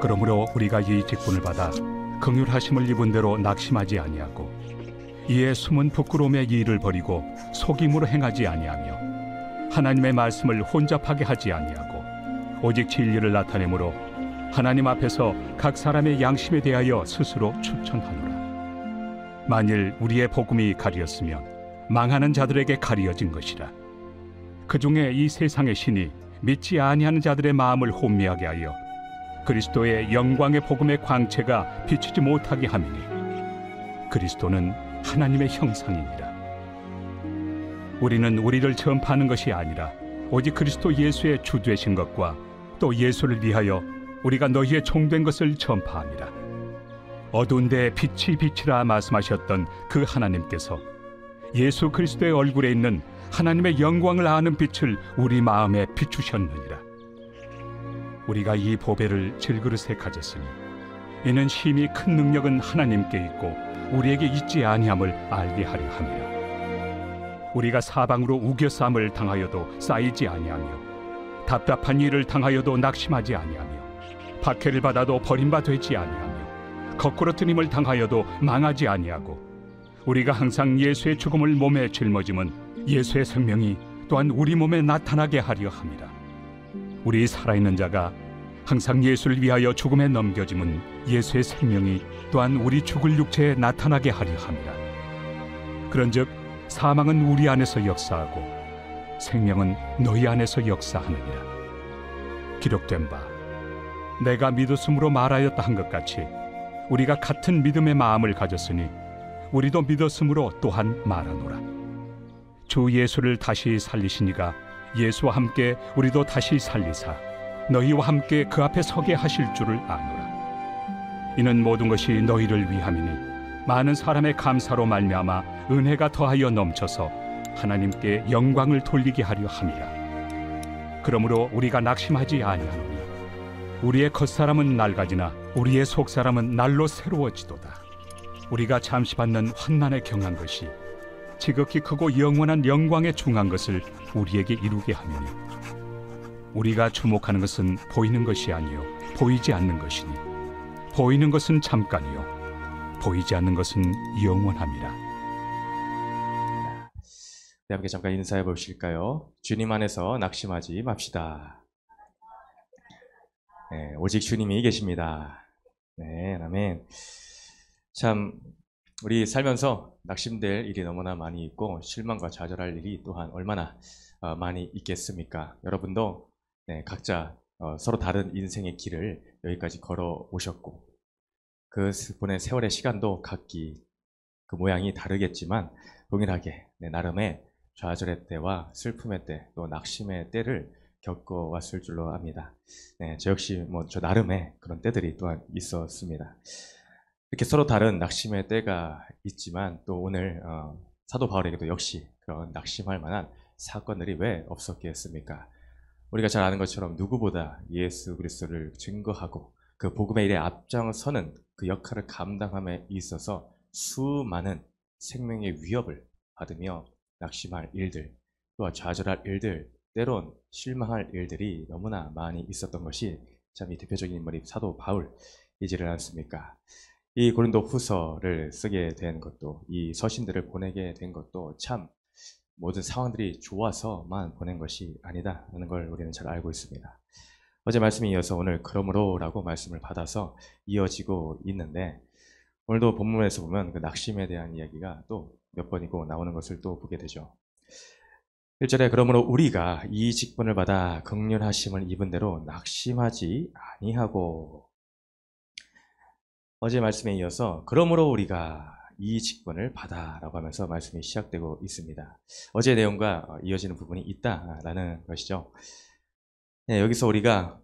그러므로 우리가 이 직분을 받아 긍휼하심을 입은 대로 낙심하지 아니하고 이에 숨은 부끄러움의 일을 버리고 속임으로 행하지 아니하며 하나님의 말씀을 혼잡하게 하지 아니하고 오직 진리를 나타내므로 하나님 앞에서 각 사람의 양심에 대하여 스스로 추천하노라. 만일 우리의 복음이 가리었으면 망하는 자들에게 가리어진 것이라. 그 중에 이 세상의 신이 믿지 아니하는 자들의 마음을 혼미하게 하여 그리스도의 영광의 복음의 광채가 비추지 못하게 함이니 그리스도는 하나님의 형상이니라. 우리는 우리를 전파하는 것이 아니라 오직 그리스도 예수의 주 되신 것과 또 예수를 위하여 우리가 너희의 종된 것을 전파함이라. 어두운 데 빛이 빛이라 말씀하셨던 그 하나님께서 예수 그리스도의 얼굴에 있는 하나님의 영광을 아는 빛을 우리 마음에 비추셨느니라. 우리가 이 보배를 질그릇에 가졌으니 이는 심히 큰 능력은 하나님께 있고 우리에게 있지 아니함을 알게 하려 함이라. 우리가 사방으로 우겨싸움을 당하여도 쌓이지 아니하며 답답한 일을 당하여도 낙심하지 아니하며 박해를 받아도 버림바 되지 아니하며 거꾸로 뜨임을 당하여도 망하지 아니하고 우리가 항상 예수의 죽음을 몸에 짊어짐은 예수의 생명이 또한 우리 몸에 나타나게 하려 함이라. 우리 살아있는 자가 항상 예수를 위하여 죽음에 넘겨짐은 예수의 생명이 또한 우리 죽을 육체에 나타나게 하려 함이라. 그런즉 사망은 우리 안에서 역사하고 생명은 너희 안에서 역사하느니라. 기록된 바 내가 믿었으므로 말하였다 한 것 같이 우리가 같은 믿음의 마음을 가졌으니 우리도 믿었으므로 또한 말하노라. 주 예수를 다시 살리시니가 예수와 함께 우리도 다시 살리사 너희와 함께 그 앞에 서게 하실 줄을 아노라. 이는 모든 것이 너희를 위함이니 많은 사람의 감사로 말미암아 은혜가 더하여 넘쳐서 하나님께 영광을 돌리게 하려 함이라. 그러므로 우리가 낙심하지 아니하노니 우리의 겉사람은 낡아지나 우리의 속사람은 날로 새로워지도다. 우리가 잠시 받는 환난에 경한 것이 지극히 크고 영원한 영광에 중한 것을 우리에게 이루게 하느니 우리가 주목하는 것은 보이는 것이 아니요 보이지 않는 것이니 보이는 것은 잠깐이요 보이지 않는 것은 영원함이라. 네, 함께 잠깐 인사해 보실까요? 주님 안에서 낙심하지 맙시다. 네, 오직 주님이 계십니다. 네, 아멘. 참 우리 살면서 낙심될 일이 너무나 많이 있고 실망과 좌절할 일이 또한 얼마나 많이 있겠습니까? 여러분도 네, 각자 서로 다른 인생의 길을 여기까지 걸어 오셨고 그 분의 세월의 시간도 각기 그 모양이 다르겠지만 동일하게 네, 나름의 좌절의 때와 슬픔의 때 또 낙심의 때를 겪어왔을 줄로 압니다. 네, 저 역시 저 나름의 그런 때들이 또한 있었습니다. 이렇게 서로 다른 낙심의 때가 있지만 또 오늘 사도 바울에게도 역시 그런 낙심할 만한 사건들이 왜 없었겠습니까? 우리가 잘 아는 것처럼 누구보다 예수 그리스도를 증거하고 그 복음의 일에 앞장서는 그 역할을 감당함에 있어서 수많은 생명의 위협을 받으며 낙심할 일들, 또한 좌절할 일들, 때론 실망할 일들이 너무나 많이 있었던 것이 참 이 대표적인 인물이 사도 바울이지를 않습니까? 이 고린도 후서를 쓰게 된 것도 이 서신들을 보내게 된 것도 참 모든 상황들이 좋아서만 보낸 것이 아니다라는 걸 우리는 잘 알고 있습니다. 어제 말씀에 이어서 오늘 그러므로라고 말씀을 받아서 이어지고 있는데 오늘도 본문에서 보면 그 낙심에 대한 이야기가 또 몇 번이고 나오는 것을 또 보게 되죠. 1절에 그러므로 우리가 이 직분을 받아 긍휼하심을 입은 대로 낙심하지 아니하고 어제 말씀에 이어서 그러므로 우리가 이 직분을 받아라고 하면서 말씀이 시작되고 있습니다. 어제 내용과 이어지는 부분이 있다라는 것이죠. 네, 여기서 우리가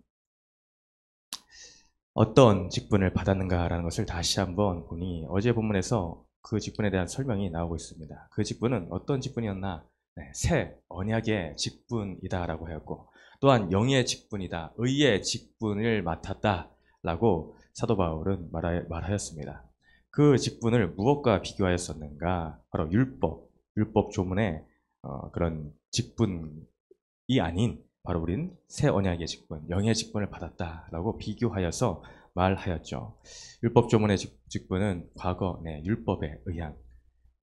어떤 직분을 받았는가라는 것을 다시 한번 보니 어제 본문에서 그 직분에 대한 설명이 나오고 있습니다. 그 직분은 어떤 직분이었나? 네, 새 언약의 직분이다라고 하였고 또한 영의 직분이다, 의의 직분을 맡았다라고 사도 바울은 말하였습니다. 그 직분을 무엇과 비교하였었는가? 바로 율법 조문의 그런 직분이 아닌 바로 우린 새 언약의 직분, 영의 직분을 받았다라고 비교하여서 말하였죠. 율법 조문의 직분은 과거 율법에 의한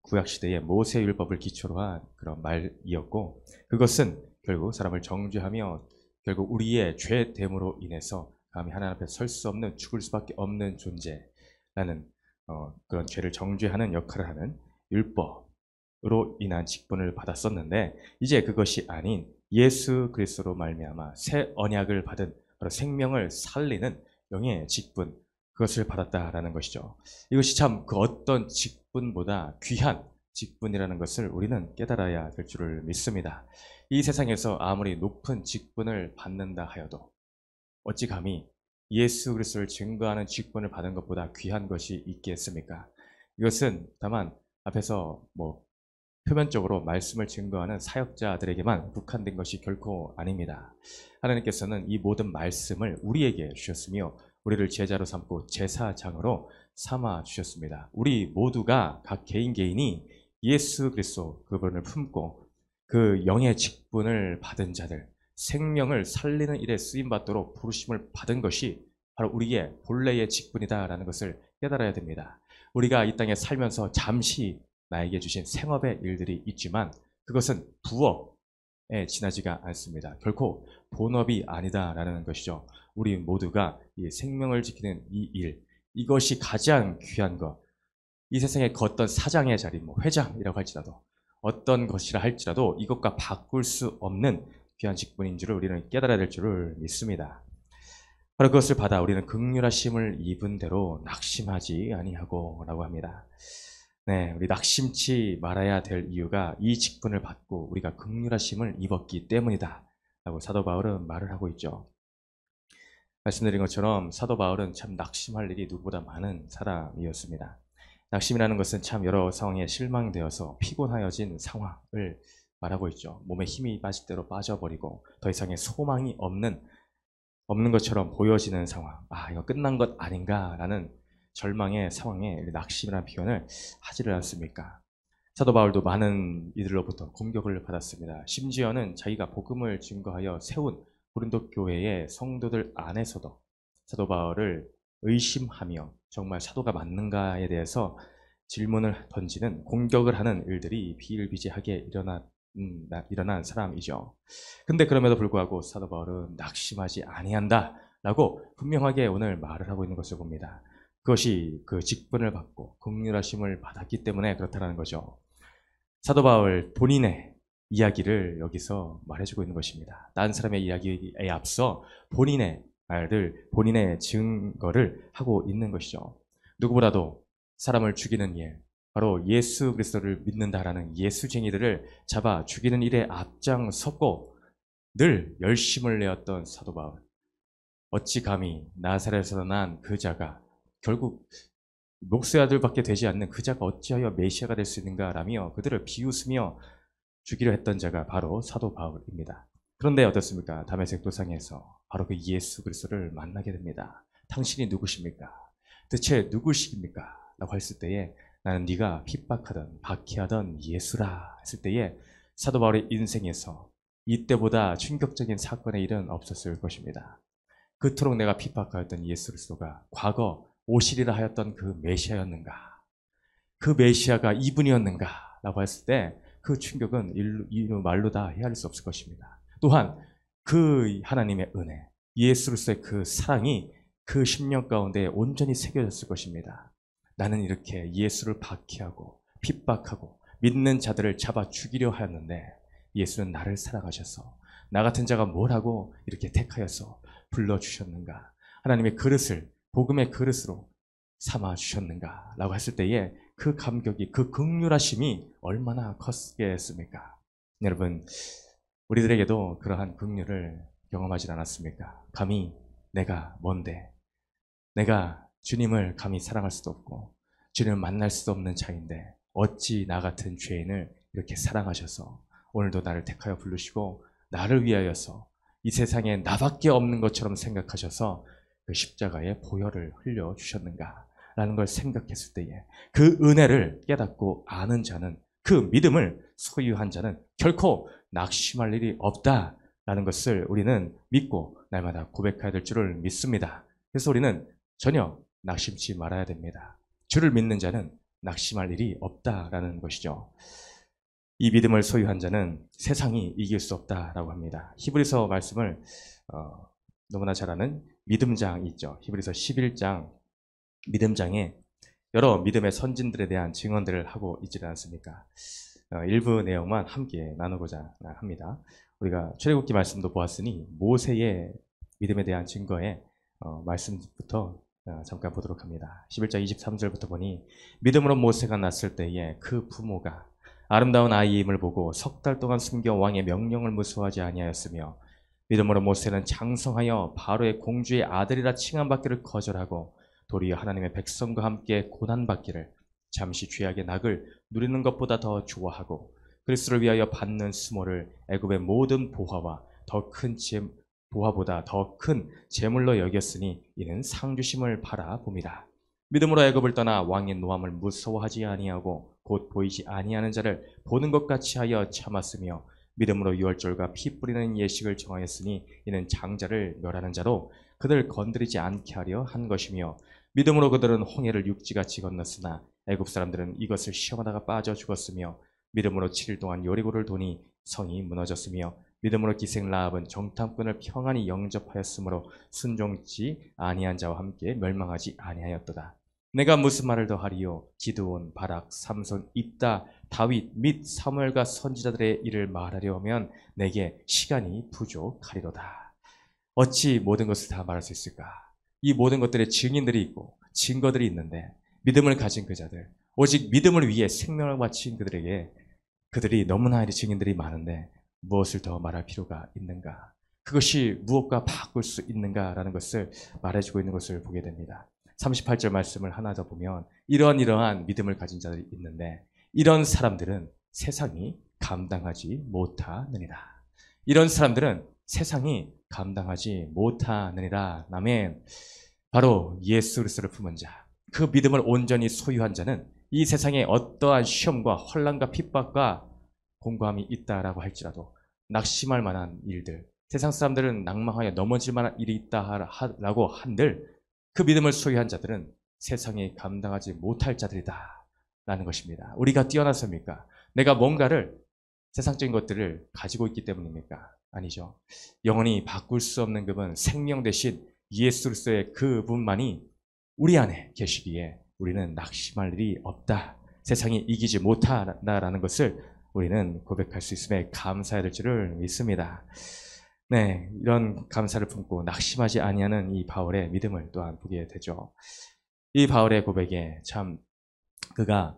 구약시대의 모세 율법을 기초로 한 그런 말이었고, 그것은 결국 사람을 정죄하며 결국 우리의 죄됨으로 인해서 감히 하나님 앞에 설 수 없는, 죽을 수밖에 없는 존재라는 그런 죄를 정죄하는 역할을 하는 율법으로 인한 직분을 받았었는데, 이제 그것이 아닌 예수 그리스도로 말미암아 새 언약을 받은 바로 생명을 살리는 영의 직분, 그것을 받았다라는 것이죠. 이것이 참 그 어떤 직분보다 귀한 직분이라는 것을 우리는 깨달아야 될 줄을 믿습니다. 이 세상에서 아무리 높은 직분을 받는다 하여도 어찌 감히 예수 그리스도를 증거하는 직분을 받은 것보다 귀한 것이 있겠습니까? 이것은 다만 앞에서 표면적으로 말씀을 증거하는 사역자들에게만 국한된 것이 결코 아닙니다. 하나님께서는 이 모든 말씀을 우리에게 주셨으며 우리를 제자로 삼고 제사장으로 삼아 주셨습니다. 우리 모두가 각 개인이 예수 그리스도 그분을 품고 그 영의 직분을 받은 자들, 생명을 살리는 일에 쓰임받도록 부르심을 받은 것이 바로 우리의 본래의 직분이다라는 것을 깨달아야 됩니다. 우리가 이 땅에 살면서 잠시 나에게 주신 생업의 일들이 있지만 그것은 부업에 지나지가 않습니다. 결코 본업이 아니다라는 것이죠. 우리 모두가 이 생명을 지키는 이 일, 이것이 가장 귀한 것. 이 세상에 그 어떤 사장의 자리, 회장이라고 할지라도 어떤 것이라 할지라도 이것과 바꿀 수 없는 귀한 직분인 줄을 우리는 깨달아야 될 줄을 믿습니다. 바로 그것을 받아 우리는 긍휼하심을 입은 대로 낙심하지 아니하고 라고 합니다. 우리 낙심치 말아야 될 이유가 이 직분을 받고 우리가 긍휼하심을 입었기 때문이다 라고 사도 바울은 말을 하고 있죠. 말씀드린 것처럼 사도 바울은 참 낙심할 일이 누구보다 많은 사람이었습니다. 낙심이라는 것은 참 여러 상황에 실망되어서 피곤하여진 상황을 말하고 있죠. 몸에 힘이 빠질 대로 빠져버리고 더 이상의 소망이 없는 것처럼 보여지는 상황. 이거 끝난 것 아닌가라는 절망의 상황에 낙심이라는 표현을 하지를 않습니까? 사도 바울도 많은 이들로부터 공격을 받았습니다. 심지어는 자기가 복음을 증거하여 세운 고린도 교회의 성도들 안에서도 사도 바울을 의심하며 정말 사도가 맞는가에 대해서 질문을 던지는, 공격을 하는 일들이 비일비재하게 일어난 사람이죠. 근데 그럼에도 불구하고 사도 바울은 낙심하지 아니한다 라고 분명하게 오늘 말을 하고 있는 것을 봅니다. 그것이 그 직분을 받고 긍휼하심을 받았기 때문에 그렇다는 거죠. 사도 바울 본인의 이야기를 여기서 말해주고 있는 것입니다. 다른 사람의 이야기에 앞서 본인의 말들, 본인의 증거를 하고 있는 것이죠. 누구보다도 사람을 죽이는 일, 바로 예수 그리스도를 믿는다라는 예수쟁이들을 잡아 죽이는 일에 앞장섰고 늘 열심을 내었던 사도 바울. 어찌 감히 나사렛에서 난 그 자가, 결국 목수의 아들밖에 되지 않는 그 자가 어찌하여 메시아가 될 수 있는가라며 그들을 비웃으며 죽이려 했던 자가 바로 사도 바울입니다. 그런데 어떻습니까? 다메섹 도상에서 바로 그 예수 그리스도를 만나게 됩니다. 당신이 누구십니까? 대체 누구십니까? 라고 했을 때에 나는 네가 핍박하던 박해하던 예수라 했을 때에 사도 바울의 인생에서 이때보다 충격적인 사건의 일은 없었을 것입니다. 그토록 내가 핍박하였던 예수 그리스도가 과거 오시리라 하였던 그 메시아였는가? 그 메시아가 이분이었는가? 라고 했을 때 그 충격은 말로 다 헤아릴 수 없을 것입니다. 또한 그 하나님의 은혜, 예수 그리스도의 그 사랑이 그 심령 가운데 온전히 새겨졌을 것입니다. 나는 이렇게 예수를 박해하고 핍박하고 믿는 자들을 잡아 죽이려 하였는데 예수는 나를 사랑하셔서 나 같은 자가 뭐라고 이렇게 택하여서 불러주셨는가? 하나님의 그릇을 복음의 그릇으로 삼아주셨는가? 라고 했을 때에 그 감격이, 그 긍휼하심이 얼마나 컸겠습니까? 여러분, 우리들에게도 그러한 긍휼을 경험하지 않았습니까? 감히 내가 뭔데? 내가 주님을 감히 사랑할 수도 없고 주님을 만날 수도 없는 자인데 어찌 나 같은 죄인을 이렇게 사랑하셔서 오늘도 나를 택하여 부르시고 나를 위하여서 이 세상에 나밖에 없는 것처럼 생각하셔서 그 십자가의 보혈을 흘려주셨는가 라는 걸 생각했을 때에 그 은혜를 깨닫고 아는 자는, 그 믿음을 소유한 자는 결코 낙심할 일이 없다라는 것을 우리는 믿고 날마다 고백해야 될 줄을 믿습니다. 그래서 우리는 전혀 낙심치 말아야 됩니다. 주를 믿는 자는 낙심할 일이 없다라는 것이죠. 이 믿음을 소유한 자는 세상이 이길 수 없다라고 합니다. 히브리서 말씀을 너무나 잘 아는 믿음장이 있죠. 히브리서 11장 믿음장에 여러 믿음의 선진들에 대한 증언들을 하고 있지 않습니까? 일부 내용만 함께 나누고자 합니다. 우리가 출애굽기 말씀도 보았으니 모세의 믿음에 대한 증거의 말씀부터 잠깐 보도록 합니다. 11장 23절부터 보니 믿음으로 모세가 났을 때에 그 부모가 아름다운 아이임을 보고 석 달 동안 숨겨 왕의 명령을 무서워하지 아니하였으며 믿음으로 모세는 장성하여 바로의 공주의 아들이라 칭함받기를 거절하고 도리어 하나님의 백성과 함께 고난받기를 잠시 죄악의 낙을 누리는 것보다 더 좋아하고 그리스도를 위하여 받는 수모를 애굽의 모든 보화와 보화보다 더 큰 재물로 여겼으니 이는 상주심을 바라봅니다. 믿음으로 애굽을 떠나 왕의 노함을 무서워하지 아니하고 곧 보이지 아니하는 자를 보는 것 같이 하여 참았으며 믿음으로 유월절과 피 뿌리는 예식을 정하였으니 이는 장자를 멸하는 자도 그들 건드리지 않게 하려 한 것이며 믿음으로 그들은 홍해를 육지같이 건넜으나 애굽 사람들은 이것을 시험하다가 빠져 죽었으며 믿음으로 7일 동안 여리고를 도니 성이 무너졌으며 믿음으로 기생 라합은 정탐꾼을 평안히 영접하였으므로 순종치 아니한 자와 함께 멸망하지 아니하였도다. 내가 무슨 말을 더하리요? 기드온, 바락, 삼손, 입다, 다윗 및 사무엘과 선지자들의 일을 말하려 하면 내게 시간이 부족하리로다. 어찌 모든 것을 다 말할 수 있을까? 이 모든 것들의 증인들이 있고 증거들이 있는데 믿음을 가진 그 자들, 오직 믿음을 위해 생명을 바친 그들이 너무나 증인들이 많은데 무엇을 더 말할 필요가 있는가? 그것이 무엇과 바꿀 수 있는가라는 것을 말해주고 있는 것을 보게 됩니다. 38절 말씀을 하나 더 보면 이러한 믿음을 가진 자들이 있는데 이런 사람들은 세상이 감당하지 못하느니라. 이런 사람들은 세상이 감당하지 못하느니라. 아멘. 바로 예수 그리스도를 품은 자, 그 믿음을 온전히 소유한 자는 이 세상에 어떠한 시험과 혼란과 핍박과 공고함이 있다라고 할지라도 낙심할 만한 일들, 세상 사람들은 낭망하여 넘어질 만한 일이 있다라고 한들 그 믿음을 소유한 자들은 세상에 감당하지 못할 자들이다 라는 것입니다. 우리가 뛰어나섭니까? 내가 뭔가를 세상적인 것들을 가지고 있기 때문입니까? 아니죠. 영원히 바꿀 수 없는 그분, 생명 대신 예수 그리스도의 그분만이 우리 안에 계시기에 우리는 낙심할 일이 없다. 세상이 이기지 못한다라는 것을 우리는 고백할 수 있음에 감사해야 될 줄을 믿습니다. 네, 이런 감사를 품고 낙심하지 아니하는 이 바울의 믿음을 또한 보게 되죠. 이 바울의 고백에 참 그가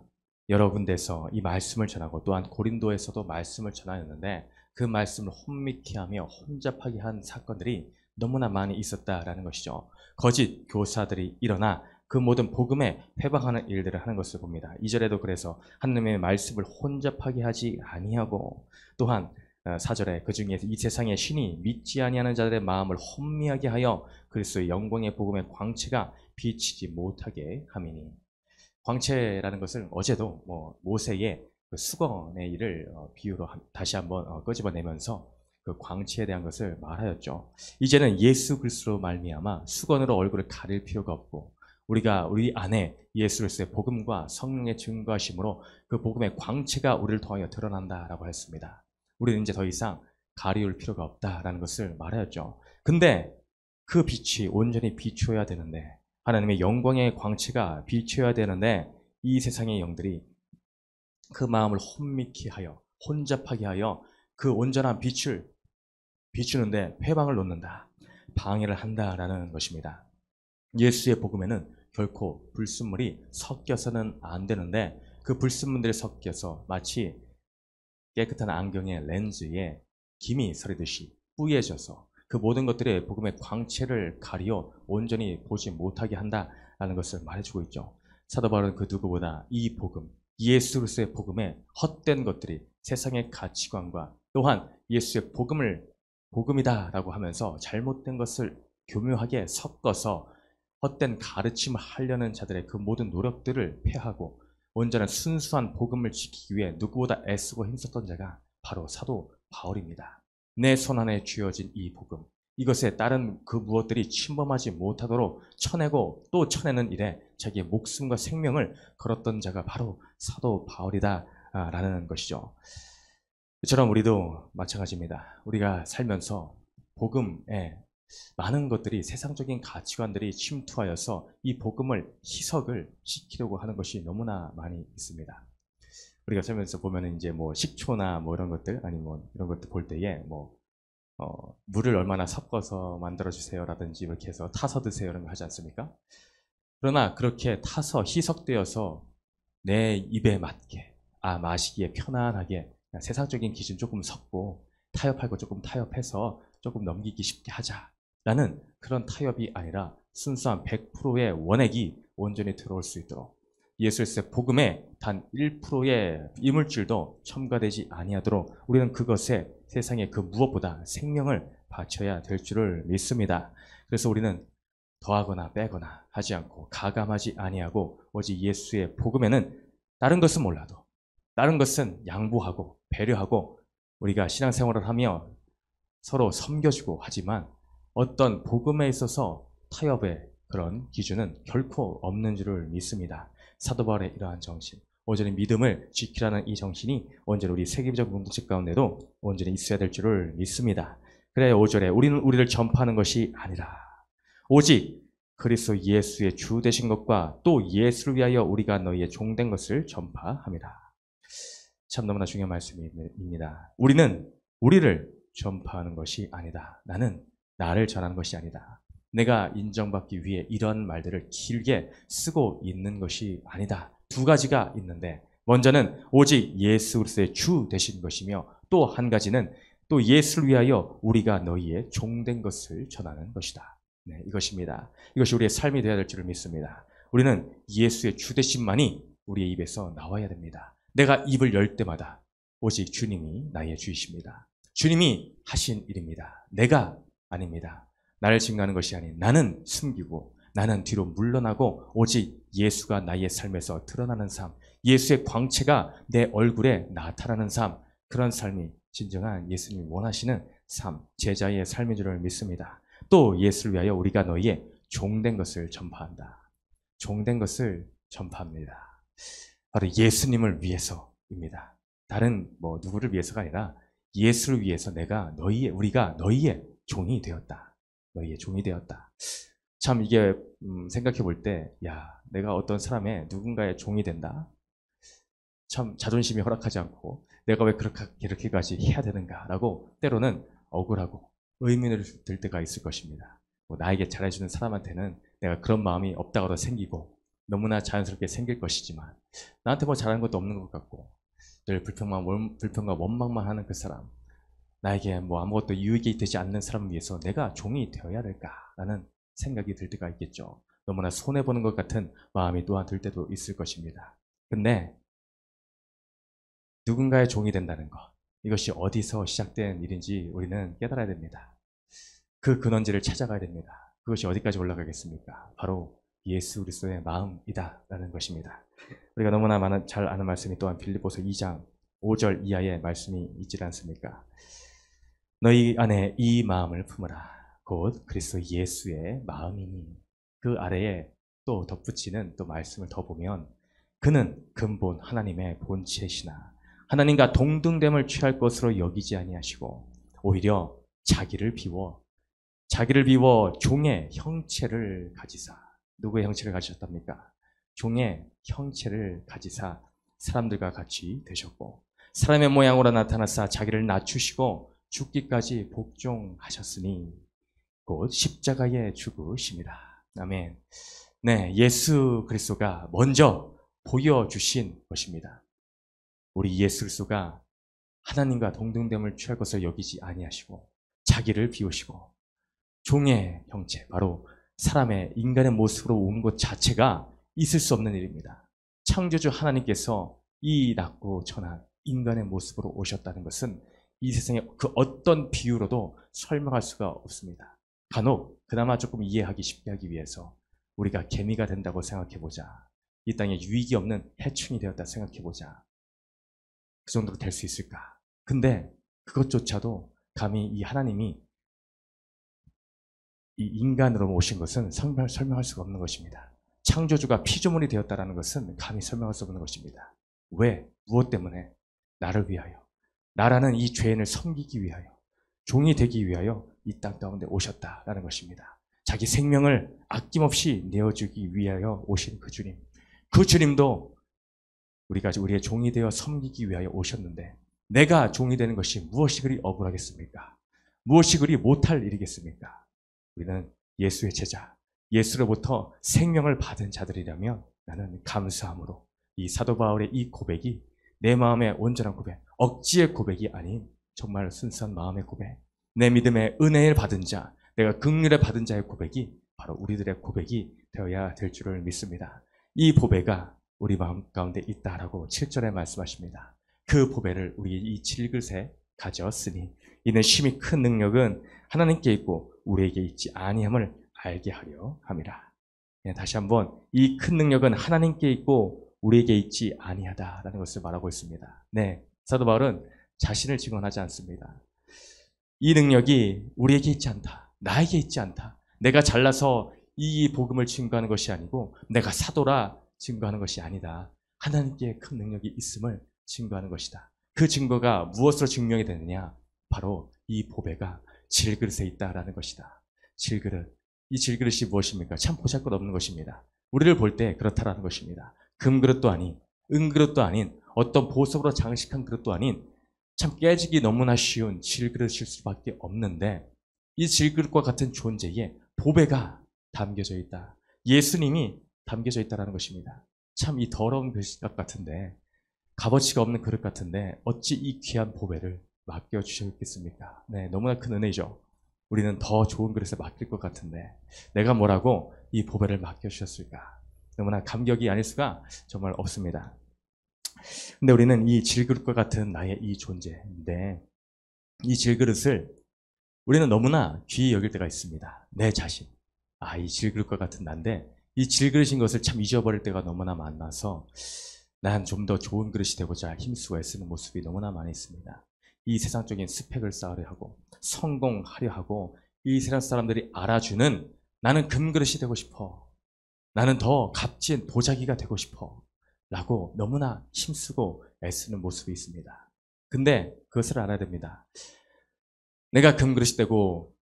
여러 군데서 이 말씀을 전하고 또한 고린도에서도 말씀을 전하였는데 그 말씀을 혼미케 하며 혼잡하게 한 사건들이 너무나 많이 있었다라는 것이죠. 거짓 교사들이 일어나 그 모든 복음에 회방하는 일들을 하는 것을 봅니다. 2절에도 그래서 하나님의 말씀을 혼잡하게 하지 아니하고 또한 4절에 그 중에 이 세상의 신이 믿지 아니하는 자들의 마음을 혼미하게 하여 그리스도의 영광의 복음의 광채가 비치지 못하게 함이니. 광채라는 것을 어제도 모세의 그 수건의 일을 비유로 다시 한번 끄집어내면서 그 광채에 대한 것을 말하였죠. 이제는 예수 그리스도로 말미암아 수건으로 얼굴을 가릴 필요가 없고 우리 안에 예수 그리스도의 복음과 성령의 증거하심으로 그 복음의 광채가 우리를 통하여 드러난다라고 했습니다. 우리는 이제 더 이상 가리울 필요가 없다라는 것을 말하였죠. 근데 그 빛이 온전히 비추어야 되는데 하나님의 영광의 광채가 비추어야 되는데 이 세상의 영들이 그 마음을 혼미케 하여 혼잡하게 하여 그 온전한 빛을 비추는데 회방을 놓는다. 방해를 한다라는 것입니다. 예수의 복음에는 결코 불순물이 섞여서는 안 되는데 그 불순물들이 섞여서 마치 깨끗한 안경의 렌즈에 김이 서리듯이 뿌얘져서 그 모든 것들의 복음의 광채를 가리어 온전히 보지 못하게 한다라는 것을 말해주고 있죠. 사도 바울은 그 누구보다 이 복음, 예수 그리스도의 복음에 헛된 것들이 세상의 가치관과 또한 예수의 복음이다라고 하면서 잘못된 것을 교묘하게 섞어서 헛된 가르침을 하려는 자들의 그 모든 노력들을 폐하고 온전한 순수한 복음을 지키기 위해 누구보다 애쓰고 힘썼던 자가 바로 사도 바울입니다. 내 손안에 쥐어진 이 복음, 이것에 따른 그 무엇들이 침범하지 못하도록 쳐내고 또 쳐내는 일에 자기의 목숨과 생명을 걸었던 자가 바로 사도 바울이다라는 것이죠. 이처럼 우리도 마찬가지입니다. 우리가 살면서 복음에 많은 것들이 세상적인 가치관들이 침투하여서 이 복음을 희석을 시키려고 하는 것이 너무나 많이 있습니다. 우리가 살면서 보면은 이제 뭐 식초나 뭐 이런 것들 아니 뭐 이런 것들 볼 때에 뭐 물을 얼마나 섞어서 만들어 주세요라든지 이렇게 해서 타서 드세요 이런 거 하지 않습니까? 그러나 그렇게 타서 희석되어서 내 입에 맞게 마시기에 편안하게 세상적인 기준 조금 섞고 타협할 거 조금 타협해서 조금 넘기기 쉽게 하자라는 그런 타협이 아니라 순수한 100%의 원액이 온전히 들어올 수 있도록 예수의 복음에 단 1%의 이물질도 첨가되지 아니하도록 우리는 그것에 세상의 그 무엇보다 생명을 바쳐야 될 줄을 믿습니다. 그래서 우리는 더하거나 빼거나 하지 않고 가감하지 아니하고 오직 예수의 복음에는 다른 것은 몰라도 다른 것은 양보하고 배려하고 우리가 신앙생활을 하며 서로 섬겨주고 하지만 어떤 복음에 있어서 타협의 그런 기준은 결코 없는 줄을 믿습니다. 사도 바울의 이러한 정신, 온전히 믿음을 지키라는 이 정신이 온전히 우리 세계적 공동체 가운데도 온전히 있어야 될 줄을 믿습니다. 그래야 5절에 우리는 우리를 전파하는 것이 아니라 오직 그리스도 예수의 주 되신 것과 또 예수를 위하여 우리가 너희의 종된 것을 전파합니다. 참 너무나 중요한 말씀입니다. 우리는 우리를 전파하는 것이 아니다. 나는 나를 전하는 것이 아니다. 내가 인정받기 위해 이런 말들을 길게 쓰고 있는 것이 아니다. 두 가지가 있는데 먼저는 오직 예수 그리스도의 주 되신 것이며 또 한 가지는 또 예수를 위하여 우리가 너희의 종된 것을 전하는 것이다. 네, 이것입니다. 이것이 우리의 삶이 되어야 될 줄을 믿습니다. 우리는 예수의 주 되심만이 우리의 입에서 나와야 됩니다. 내가 입을 열 때마다 오직 주님이 나의 주이십니다. 주님이 하신 일입니다. 내가 아닙니다. 나를 증거하는 것이 아닌 나는 숨기고 나는 뒤로 물러나고 오직 예수가 나의 삶에서 드러나는 삶, 예수의 광채가 내 얼굴에 나타나는 삶, 그런 삶이 진정한 예수님이 원하시는 삶, 제자의 삶인 줄을 믿습니다. 또 예수를 위하여 우리가 너희의 종된 것을 전파한다. 종된 것을 전파합니다. 바로 예수님을 위해서입니다. 다른 누구를 위해서가 아니라 예수를 위해서 우리가 너희의 종이 되었다. 너희의 종이 되었다. 참 이게 생각해 볼 때, 내가 어떤 사람의 누군가의 종이 된다. 참 자존심이 허락하지 않고 내가 왜 이렇게까지 해야 되는가라고 때로는 억울하고 의문을 들 때가 있을 것입니다. 나에게 잘해주는 사람한테는 내가 그런 마음이 없다가도 생기고 너무나 자연스럽게 생길 것이지만 나한테 잘하는 것도 없는 것 같고 늘 불평과 원망만 하는 그 사람, 나에게 아무것도 유익이 되지 않는 사람을 위해서 내가 종이 되어야 될까라는 생각이 들 때가 있겠죠. 너무나 손해보는 것 같은 마음이 또한 들 때도 있을 것입니다. 근데 누군가의 종이 된다는 것, 이것이 어디서 시작된 일인지 우리는 깨달아야 됩니다. 그 근원지를 찾아가야 됩니다. 그것이 어디까지 올라가겠습니까? 바로 예수 그리스도의 마음이다라는 것입니다. 우리가 너무나 잘 아는 말씀이 또한 빌립보서 2장 5절 이하의 말씀이 있지 않습니까? 너희 안에 이 마음을 품으라. 곧 그리스도 예수의 마음이니. 그 아래에 또 덧붙이는 또 말씀을 더 보면 그는 근본 하나님의 본체시나 하나님과 동등됨을 취할 것으로 여기지 아니하시고 오히려 자기를 비워 종의 형체를 가지사. 누구의 형체를 가지셨답니까? 종의 형체를 가지사 사람들과 같이 되셨고 사람의 모양으로 나타나사 자기를 낮추시고 죽기까지 복종하셨으니 곧 십자가에 죽으심이라. 아멘. 네, 예수 그리스도가 먼저 보여주신 것입니다. 우리 예수 그리스도가 하나님과 동등됨을 취할 것을 여기지 아니하시고 자기를 비우시고 종의 형체, 바로 사람의 인간의 모습으로 온 것 자체가 있을 수 없는 일입니다. 창조주 하나님께서 이 낮고 천한 인간의 모습으로 오셨다는 것은 이 세상의 그 어떤 비유로도 설명할 수가 없습니다. 간혹 그나마 조금 이해하기 쉽게 하기 위해서 우리가 개미가 된다고 생각해보자. 이 땅에 유익이 없는 해충이 되었다 생각해보자. 그 정도로 될 수 있을까? 근데 그것조차도 감히 이 하나님이 이 인간으로 오신 것은 설명할 수가 없는 것입니다. 창조주가 피조물이 되었다는 것은 감히 설명할 수 없는 것입니다. 왜? 무엇 때문에? 나를 위하여. 나라는 이 죄인을 섬기기 위하여, 종이 되기 위하여 이 땅 가운데 오셨다라는 것입니다. 자기 생명을 아낌없이 내어주기 위하여 오신 그 주님. 그 주님도 우리가 우리의 종이 되어 섬기기 위하여 오셨는데, 내가 종이 되는 것이 무엇이 그리 억울하겠습니까? 무엇이 그리 못할 일이겠습니까? 우리는 예수의 제자, 예수로부터 생명을 받은 자들이라면 나는 감사함으로 이 사도 바울의 이 고백이 내 마음의 온전한 고백, 억지의 고백이 아닌 정말 순수한 마음의 고백, 내 믿음의 은혜를 받은 자, 내가 긍휼을 받은 자의 고백이 바로 우리들의 고백이 되어야 될 줄을 믿습니다. 이 보배가 우리 마음 가운데 있다라고 7절에 말씀하십니다. 그 보배를 우리 이 질그릇에 가졌으니 이는 심히 큰 능력은 하나님께 있고 우리에게 있지 아니함을 알게 하려 함이라. 다시 한번 이 큰 능력은 하나님께 있고 우리에게 있지 아니하다라는 것을 말하고 있습니다. 네, 사도 바울은 자신을 증언하지 않습니다. 이 능력이 우리에게 있지 않다, 나에게 있지 않다, 내가 잘나서 이 복음을 증거하는 것이 아니고 내가 사도라 증거하는 것이 아니다. 하나님께 큰 능력이 있음을 증거하는 것이다. 그 증거가 무엇으로 증명이 되느냐? 바로 이 보배가 질그릇에 있다라는 것이다. 질그릇. 이 질그릇이 무엇입니까? 참 보잘것없는 것입니다. 우리를 볼 때 그렇다라는 것입니다. 금그릇도 아닌, 은그릇도 아닌, 어떤 보석으로 장식한 그릇도 아닌 참 깨지기 너무나 쉬운 질그릇일 수밖에 없는데, 이 질그릇과 같은 존재에 보배가 담겨져 있다. 예수님이 담겨져 있다는 것입니다. 참 이 더러운 그릇 같은데, 값어치가 없는 그릇 같은데 어찌 이 귀한 보배를 맡겨주셨겠습니까? 네, 너무나 큰 은혜죠. 우리는 더 좋은 그릇에 맡길 것 같은데 내가 뭐라고 이 보배를 맡겨주셨을까? 너무나 감격이 아닐 수가 정말 없습니다. 근데 우리는 이 질그릇과 같은 나의 이 존재인데, 이 질그릇을 우리는 너무나 귀히 여길 때가 있습니다. 내 자신. 이 질그릇과 같은 난데 이 질그릇인 것을 참 잊어버릴 때가 너무나 많아서 난 좀 더 좋은 그릇이 되고자 힘쓰고 애쓰는 모습이 너무나 많이 있습니다. 이 세상적인 스펙을 쌓으려 하고 성공하려 하고 이 세상 사람들이 알아주는 나는 금그릇이 되고 싶어, 나는 더 값진 보자기가 되고 싶어 라고 너무나 힘쓰고 애쓰는 모습이 있습니다. 근데 그것을 알아야 됩니다. 내가 금그릇이 되고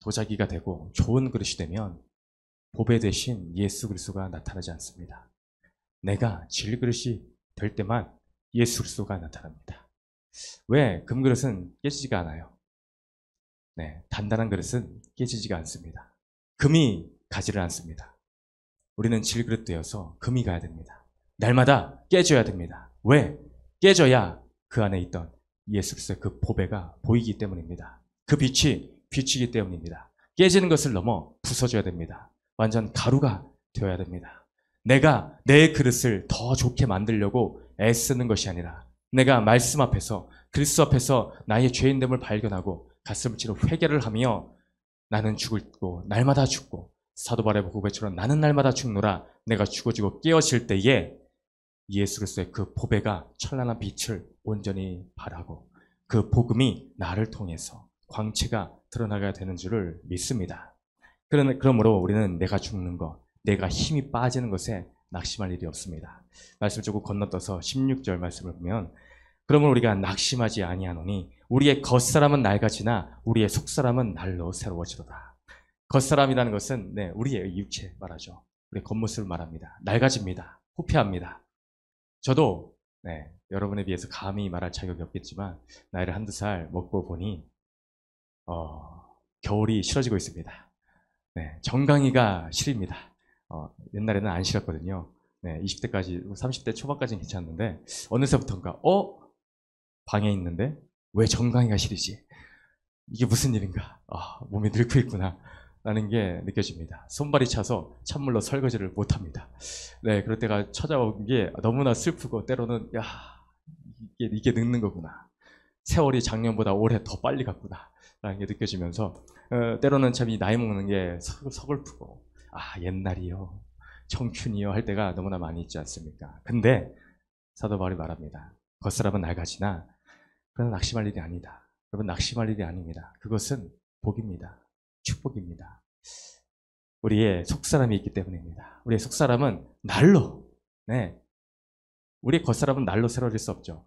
도자기가 되고 좋은 그릇이 되면 보배 대신 예수 그리스도가 나타나지 않습니다. 내가 질그릇이 될 때만 예수 그리스도가 나타납니다. 왜? 금그릇은 깨지지가 않아요. 네, 단단한 그릇은 깨지지가 않습니다. 금이 가지를 않습니다. 우리는 질그릇 되어서 금이 가야 됩니다. 날마다 깨져야 됩니다. 왜? 깨져야 그 안에 있던 예수 그리스도의 그 보배가 보이기 때문입니다. 그 빛이 비치기 때문입니다. 깨지는 것을 넘어 부서져야 됩니다. 완전 가루가 되어야 됩니다. 내가 내 그릇을 더 좋게 만들려고 애쓰는 것이 아니라 내가 말씀 앞에서, 그리스도 앞에서 나의 죄인됨을 발견하고 가슴을 치러 회개를 하며 나는 죽고 날마다 죽고 사도 바울의 고백처럼 나는 날마다 죽노라, 내가 죽어지고 깨어질 때에 예수 그리스도의 그 보배가 찬란한 빛을 온전히 발하고 그 복음이 나를 통해서 광채가 드러나게 되는 줄을 믿습니다. 그러므로 우리는 내가 죽는 것, 내가 힘이 빠지는 것에 낙심할 일이 없습니다. 말씀 조금 건너떠서 16절 말씀을 보면, 그러면 우리가 낙심하지 아니하노니 우리의 겉사람은 낡아지나 우리의 속사람은 날로 새로워지도다. 겉사람이라는 것은 우리의 육체 말하죠. 우리의 겉모습을 말합니다. 낡아집니다. 후퇴합니다. 저도 여러분에 비해서 감히 말할 자격이 없겠지만 나이를 한두 살 먹고 보니 겨울이 싫어지고 있습니다. 정강이가 싫습니다. 옛날에는 안 싫었거든요. 20대까지, 30대 초반까지는 괜찮았는데 어느새부턴가 방에 있는데 왜 정강이가 싫으지? 이게 무슨 일인가? 몸이 늙고 있구나 라는 게 느껴집니다. 손발이 차서 찬물로 설거지를 못합니다. 그럴 때가 찾아온 게 너무나 슬프고, 때로는 이게 늙는 거구나, 세월이 작년보다 올해 더 빨리 갔구나 라는 게 느껴지면서 때로는 참 이 나이 먹는 게 서글프고, 옛날이요, 청춘이요 할 때가 너무나 많이 있지 않습니까? 근데 사도 바울이 말합니다. 겉사람은 낡아지나 그건 낙심할 일이 아니다. 여러분, 낙심할 일이 아닙니다. 그것은 복입니다. 축복입니다. 우리의 속사람이 있기 때문입니다. 우리의 속사람은 날로, 네, 우리의 겉사람은 날로 새로워질 수 없죠.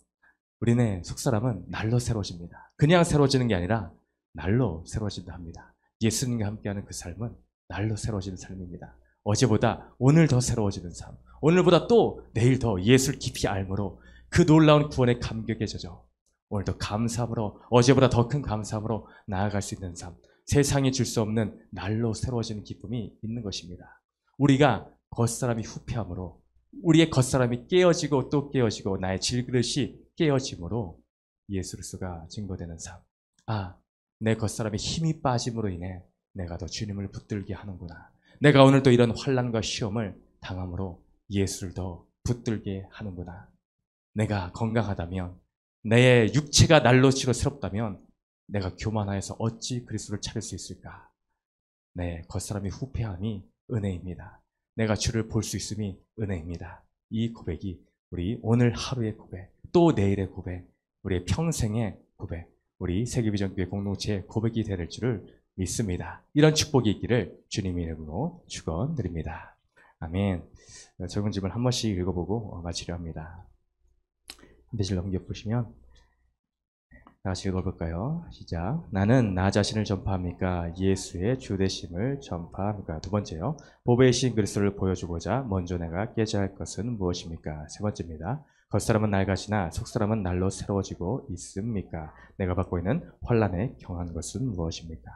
우리네 속사람은 날로 새로워집니다. 그냥 새로워지는 게 아니라 날로 새로워진다 합니다. 예수님과 함께하는 그 삶은 날로 새로워지는 삶입니다. 어제보다 오늘 더 새로워지는 삶, 오늘보다 또 내일 더 예수를 깊이 알므로 그 놀라운 구원의 감격에 젖어 오늘도 감사함으로, 어제보다 더 큰 감사함으로 나아갈 수 있는 삶, 세상이 줄 수 없는 날로 새로워지는 기쁨이 있는 것입니다. 우리가 겉사람이 후패함으로, 우리의 겉사람이 깨어지고 또 깨어지고 나의 질그릇이 깨어짐으로 예수 그리스도가 증거되는 삶. 아, 내 겉사람의 힘이 빠짐으로 인해 내가 더 주님을 붙들게 하는구나. 내가 오늘 또 이런 환난과 시험을 당함으로 예수를 더 붙들게 하는구나. 내가 건강하다면, 내 육체가 날로 치러 새롭다면 내가 교만하여서 어찌 그리스도를 찾을 수 있을까? 내 겉사람이 후패함이 은혜입니다. 내가 주를 볼 수 있음이 은혜입니다. 이 고백이 우리 오늘 하루의 고백, 또 내일의 고백, 우리의 평생의 고백, 우리 세계비전교회 공동체의 고백이 될 줄을 믿습니다. 이런 축복이 있기를 주님의 이름으로 축원드립니다. 아멘. 적은 질문 한 번씩 읽어보고 마치려 합니다. 한 페이지를 넘겨보시면 다 같이 읽어볼까요? 시작. 나는 나 자신을 전파합니까? 예수의 주되심을 전파합니까? 두 번째요. 보배의 신 그리스도를 보여주고자 먼저 내가 깨져야 할 것은 무엇입니까? 세 번째입니다. 겉사람은 낡아지나 속사람은 날로 새로워지고 있습니까? 내가 받고 있는 환난에 경한 것은 무엇입니까?